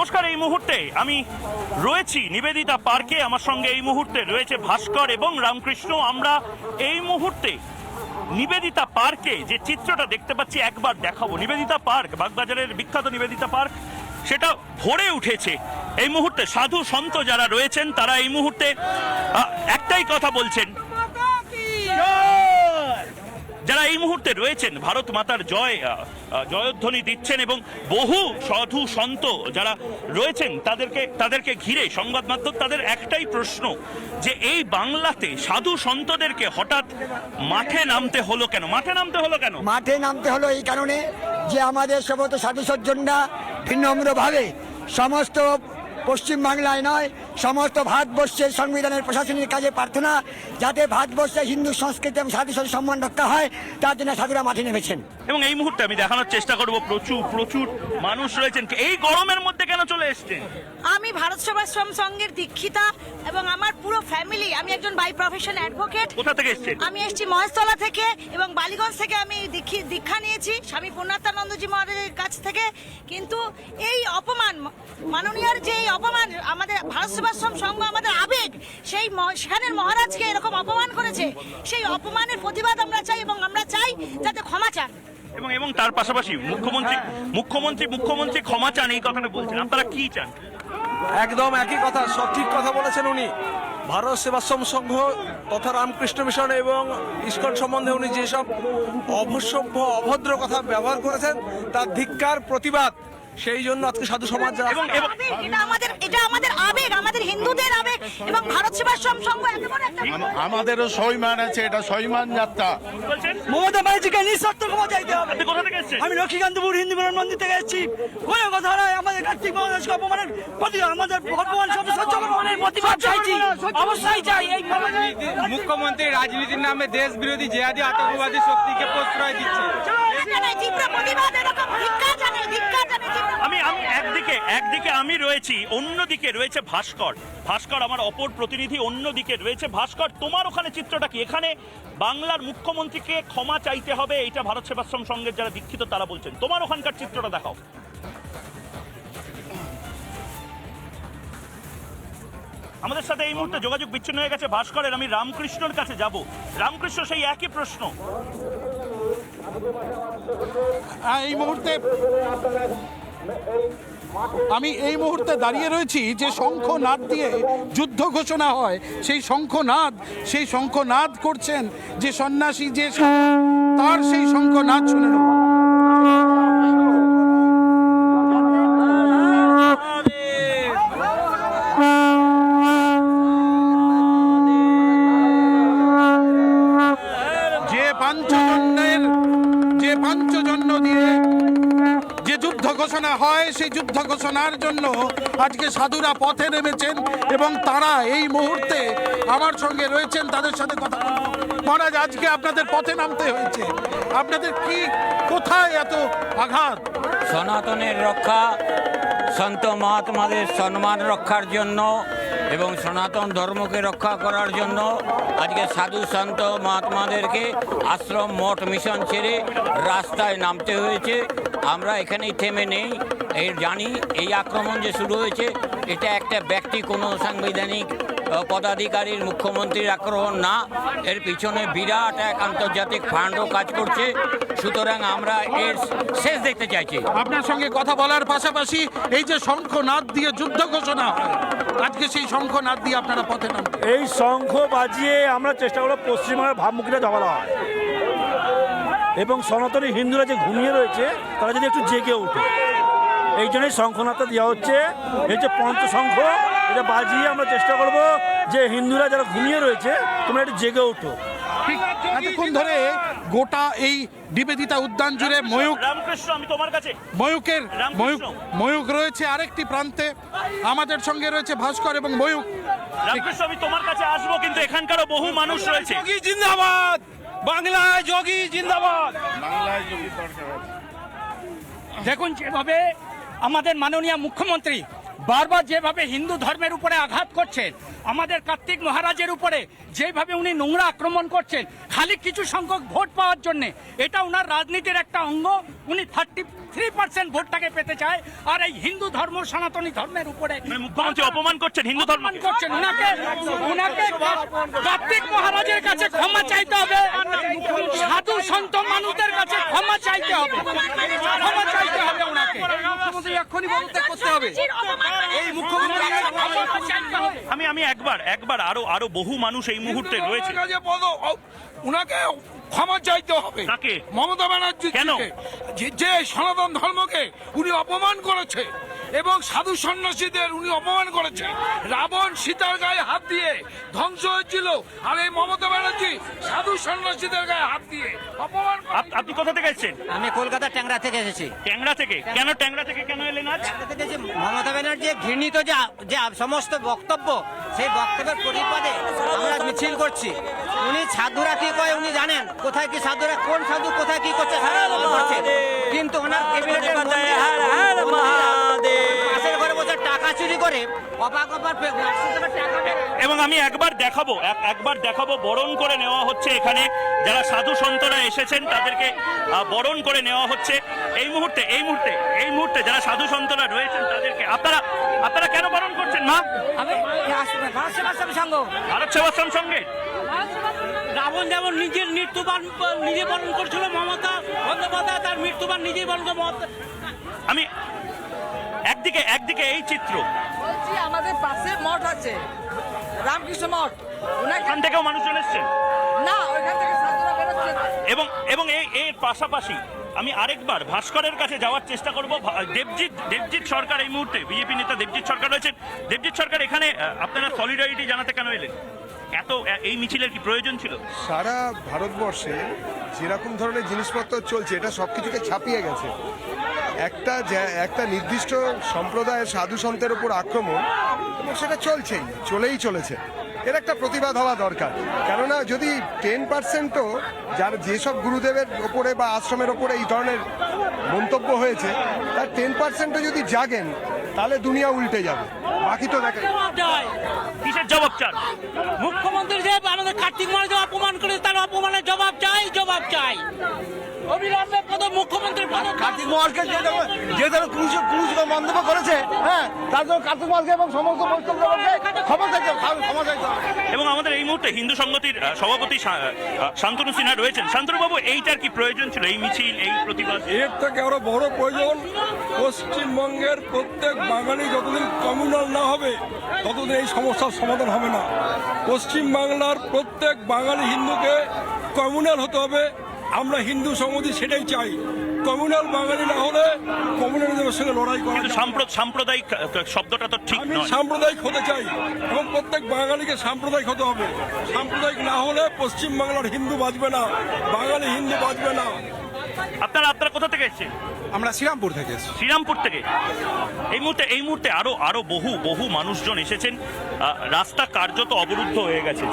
নমস্কার। এই মুহূর্তে আমি রয়েছি নিবেদিতা পার্কে। আমার সঙ্গে এই মুহূর্তে রয়েছে ভাস্কর এবং রামকৃষ্ণ। আমরা এই মুহূর্তে নিবেদিতা পার্কে যে চিত্রটা দেখতে পাচ্ছি একবার দেখাবো। নিবেদিতা পার্ক, বাগবাজারের বিখ্যাত নিবেদিতা পার্ক, সেটা ভরে উঠেছে এই মুহূর্তে। সাধু সন্ত যারা রয়েছেন তারা এই মুহূর্তে একটাই কথা বলছেন, যারা এই মুহূর্তে রয়েছেন ভারত মাতার জয়ধ্বনি দিচ্ছেন, এবং বহু সাধু সন্ত যারা রয়েছেন তাদেরকে ঘিরে সংবাদ মাধ্যম তাদের একটাই প্রশ্ন যে এই বাংলাতে সাধু সন্তদেরকে হঠাৎ মাঠে নামতে হলো কেন? মাঠে নামতে হলো এই কারণে যে আমাদের সমস্ত সাধু সজ্জনরা বিনম্রভাবে সমস্ত পশ্চিমবাংলায় নয় সমস্ত ভারতবর্ষের সংবিধানের প্রশাসনিক কাজে প্রার্থনা যাতে ভারতবর্ষে হিন্দু সংস্কৃতি এবং সাধু সম্মান রক্ষা হয়, তার জন্য সাধুরা মাঠে নেমেছেন। এবং এই মুহূর্তে আমি দেখানোর চেষ্টা করব প্রচুর মানুষ রয়েছেন। এই গরমের মধ্যে কেন চলে এসছেন? আমি ভারত সেবাশ্রম সংঘের দীক্ষিতা এবং আমার পুরো ফ্যামিলি, আমি একজন বাই প্রফেশন অ্যাডভোকেট। কোথা থেকে এসছেন? আমি এসেছি মহেশতলা থেকে এবং বালিগঞ্জ থেকে। আমি দীক্ষা নিয়েছি স্বামী পূর্ণাত্মানন্দজি মহারাজের কাছ থেকে। কিন্তু এই অপমান, মাননীয়ার যে এই অপমান, আমাদের ভারত সেবাশ্রম সংঘ আমাদের আবেগ, সেখানের মহারাজকে এরকম অপমান করেছে, সেই অপমানের প্রতিবাদ আমরা চাই এবং আমরা চাই যাতে ক্ষমা চান। এবং তার পাশাপাশি মুখ্যমন্ত্রী ক্ষমা চান, এই কথাটা বলছেন। আপনারা কি চান? একদম একই কথা, সঠিক কথা বলেছেন উনি। ভারত সেবাশ্রম সংঘ তথা রামকৃষ্ণ মিশন এবং ইসকন সম্বন্ধে উনি যেসব অভসভ্য অভদ্র কথা ব্যবহার করেছেন তার ধিক্কার প্রতিবাদ, সেই জন্য আজকে সাধু সমাজ এটা আমাদের আবেগ, আমাদের হিন্দুদের আবেগ। এবং ভারত সেবাশ্রম সংঘ আমাদেরও সইমান আছে, এটা সইমান যাত্রা। মমতা ব্যানার্জিকে নিঃশর্ত ক্ষমা চাইতে হবে। আপনি কোথা থেকে এসেছেন? আমি লক্ষ্মীকান্তপুর হিন্দু মিলন মন্দির থেকে এসেছি। কোনো কথা নয়, আমাদের কার্তিক মহারাজকে অপমানের আমাদের ভগবান সাধু সজ্জনের প্রতিবাদ চাইছি, অবশ্যই চাই। এই মুখ্যমন্ত্রী রাজনীতির নামে দেশ বিরোধী জেহাদি আতঙ্কবাদী শক্তিকে প্রশ্রয় দিচ্ছে। আমি একদিকে আমি রয়েছি, অন্যদিকে রয়েছে ভাস্কর আমার অপর প্রতিনিধি। অন্যদিকে রয়েছে ভাস্কর। তোমার ওখানে চিত্রটা কি? এখানে বাংলার মুখ্যমন্ত্রীকে ক্ষমা চাইতে হবে, এটা ভারত সেবাশ্রম সংঘের যারা দীক্ষিত তারা বলছেন। তোমার ওখানকার চিত্রটা দেখাও। আমাদের সাথে এই মুহূর্তে যোগাযোগ বিচ্ছিন্ন হয়ে গেছে ভাস্করের। আমি রামকৃষ্ণর কাছে যাব। রামকৃষ্ণ, সেই একই প্রশ্ন। আমি এই মুহূর্তে দাঁড়িয়ে রয়েছি যে শঙ্খনাদ দিয়ে যুদ্ধ ঘোষণা হয়, সেই শঙ্খনাদ করছেন যে সন্ন্যাসী, যে তার সেই শঙ্খনাদ শুনে নেব। যে পাঞ্চজন্য দিয়ে যে যুদ্ধ ঘোষণা হয়, সেই যুদ্ধ ঘোষণার জন্য আজকে সাধুরা পথে নেমেছেন এবং তারা এই মুহূর্তে আমার সঙ্গে রয়েছেন। তাদের সাথে কথা বলবো। মহারাজ, আজকে আপনাদের পথে নামতে হয়েছে, আপনাদের কি, কোথায় এত আঘাত? সনাতনের রক্ষা, সন্ত মহাত্মাদের সম্মান রক্ষার জন্য এবং সনাতন ধর্মকে রক্ষা করার জন্য আজকে সাধু সন্ত মহাত্মাদেরকে আশ্রম মঠ মিশন ছেড়ে রাস্তায় নামতে হয়েছে। আমরা এখানেই থেমে নেই। জানি এই আক্রমণ যে শুরু হয়েছে এটা একটা ব্যক্তি, কোনো সাংবিধানিক পদাধিকারীর, মুখ্যমন্ত্রীর আক্রমণ না, এর পিছনে বিরাট এক আন্তর্জাতিক ফান্ডও কাজ করছে। সুতরাং আমরা এর শেষ দেখতে চাইছি। আপনার সঙ্গে কথা বলার পাশাপাশি এই যে শঙ্খনাদ দিয়ে যুদ্ধ ঘোষণা হয়, আজকে সেই শঙ্খনাদ দিয়ে আপনারা পথে নাম, এই শঙ্খ বাজিয়ে আমরা চেষ্টা করব পশ্চিমবঙ্গের ভাবমুখীরা জবালা হয় এবং সনাতনী হিন্দুরা যে ঘুমিয়ে রয়েছে তারা যদি একটু জেগে ওঠে, এই জন্যই শঙ্খনাদটা দেওয়া হচ্ছে। এই যে পঞ্চশঙ্খ, এটা বাজিয়ে আমরা চেষ্টা করব যে হিন্দুরা যারা ঘুমিয়ে রয়েছে তোমরা একটু জেগে ওঠো। ঠিক এতক্ষণ ধরে গোটা এই নিবেদিতা উদ্যান জুড়ে ময়ূক রয়েছে আরেকটি প্রান্তে, আমাদের সঙ্গে রয়েছে ভাস্কর এবং ময়ূক। রামকৃষ্ণ, আমি তোমার কাছে আসবো, কিন্তু এখানকারও বহু মানুষ রয়েছে। যোগী জিন্দাবাদ, বাংলায় যোগী জিন্দাবাদ। বাংলায় যোগী সরকার। দেখুন যেভাবে আমাদের মাননীয় মুখ্যমন্ত্রী বারবার যেভাবে হিন্দু ধর্মের উপরে আঘাত করছেন, আমাদের কার্তিক মহারাজের উপরে যেভাবে উনি নোংরা আক্রমণ করছেন খালি কিছু সংখ্যক ভোট পাওয়ার জন্য, এটা ওনার রাজনীতির একটা অঙ্গ। উনি 33% ভোটটাকে পেতে চায়, আর এই হিন্দু ধর্ম সনাতনী ধর্মের উপরে মুখ্যমন্ত্রী অপমান করছেন হিন্দু ধর্ম অপমান করছেন। উনাকে কার্তিক মহারাজের কাছে ক্ষমা চাইতে হবে, সাধু সন্ত মানুষদের কাছে ক্ষমা চাইতে হবে, ক্ষমা চাইতে হবে ওনাকে। মুখ্যমন্ত্রী এক্ষুনি পদত্যাগ করতে হবে। এই মুখ্যমন্ত্রী আমি একবার আরো বহু মানুষ এই মুহূর্তে রয়েছে। উনাকে ক্ষমা চাইতে হবে। কাকে? মমতা ব্যানার্জি। কেন? যে সনাতন ধর্মকে উনি অপমান করেছে এবং সাধু সন্ন্যাসীদের উনি অপমান করেছে। রাবণ সীতার গায়ে হাত দিয়ে ধ্বংস হয়েছিল, আর এই মমতা ব্যানার্জি সাধু সন্ন্যাসীদের গায়ে হাত দিয়ে অপমান আপনি কোথা থেকে এসেছেন? আমি কলকাতা ট্যাংরা থেকে এসেছি। ট্যাংরা থেকে? কেন ট্যাংরা থেকে কেন এলেন আজ? যে মমতা ব্যানার্জি ঘৃণিত যে সমস্ত বক্তব্য, সেই বক্তব্যের পরিপাদে আমরা মিছিল করছি। উনি সাধুরা কি কয় উনি জানেন, কোথায় কি সাধুরা, কোন সাধু কোথায় কি করছে সারা করছে, কিন্তু ওনার ক্যাবিনেটের পাশের ঘরে বসে টাকা চুরি করে অবাক এবং আমি একবার দেখাবো বরণ করে নেওয়া হচ্ছে এখানে যারা সাধু সন্তরা এসেছেন তাদেরকে বরণ করে নেওয়া হচ্ছে এই মুহূর্তে যারা সাধু সন্তরা রয়েছেন তাদেরকে। আপনারা কেন বরণ করছেন মা? ভারত সেবাশ্রম সঙ্গে রাবণ যেমন নিজের মৃত্যুবান নিজে বরণ করছিল, মমতা বন্দ্যোপাধ্যায় তার মৃত্যুবান নিজেই বরণ করে। আমি একদিকে এই চিত্র, বলছি আমাদের পাশে মঠ আছে, রামকৃষ্ণ মঠ, ওখান থেকেও মানুষজন এসছেন না ওইখান থেকে সাধুরা বেরোচ্ছে। এবং এর পাশাপাশি আমি আরেকবার ভাস্করের কাছে যাওয়ার চেষ্টা করব। দেবজিৎ সরকার এই মুহূর্তে, বিজেপি নেতা দেবজিৎ সরকার রয়েছেন। দেবজিৎ সরকার, এখানে আপনারা সলিডারিটি জানাতে কেন এলেন? এই মিছিলের কি প্রয়োজন ছিল? সারা ভারতবর্ষে যেরকম ধরনের জিনিসপত্র চলছে, এটা সবকিছুকে ছাপিয়ে গেছে। একটা নির্দিষ্ট সম্প্রদায়ের সাধু সন্তের উপর আক্রমণ, এবং সেটা চলেই চলেছে। এর একটা প্রতিবাদ হওয়া দরকার। কেননা যদি 10%ও যার যেসব গুরুদেবের ওপরে বা আশ্রমের ওপরে এই ধরনের মন্তব্য হয়েছে, তার 10%ও যদি জাগেন, তাহলে দুনিয়া উল্টে যাবে। বাকি তো দেখেন কিসের জবাব চান? মুখ্যমন্ত্রী যে আমাদের কার্তিক মহারাজ অপমান করে, তার অপমানের জবাব চাই। অবিলম্বে মুখ্যমন্ত্রীর কার্তিক মহারাজকে যে ধরনের মন্তব্য করেছে, হ্যাঁ, তার জন্য কার্তিক মহারাজকে এবং সমস্ত ক্ষমা চাইতে হবে। এবং আমাদের এই মুহূর্তে হিন্দু সংগতির সভাপতি শান্তনু সিনহা রয়েছেন। শান্তনুবাবু, এইটার কি প্রয়োজন ছিল, এই মিছিল, এই প্রতিবাদ? এর থেকে আরো বড় প্রয়োজন, পশ্চিমবঙ্গের প্রত্যেক বাঙালি যতদিন কমিউনাল না হবে ততদিন এই সমস্যার সমাধান হবে না। পশ্চিমবাংলার প্রত্যেক বাঙালি হিন্দুকে কমিউনাল হতে হবে। আমরা হিন্দু সংগঠন সেটাই চাই। কমিউনাল বাঙালি না হলে কমিউনালিজমের সঙ্গে লড়াই করা। কিন্তু সাম্প্রদায়িক শব্দটা তো ঠিক নয়। সাম্প্রদায়িক হতে চাই এবং প্রত্যেক বাঙালিকে সাম্প্রদায়িক হতে হবে। সাম্প্রদায়িক না হলে পশ্চিমবাংলার হিন্দু বাঁচবে না, বাঙালি হিন্দু বাঁচবে না। আপনারা কোথা থেকে এসেছেন? আমরা শ্রীরামপুর থেকে। শ্রীরামপুর থেকে এই মুহূর্তে আরো বহু মানুষজন এসেছেন। রাস্তা কার্যত অবরুদ্ধ হয়ে গেছে।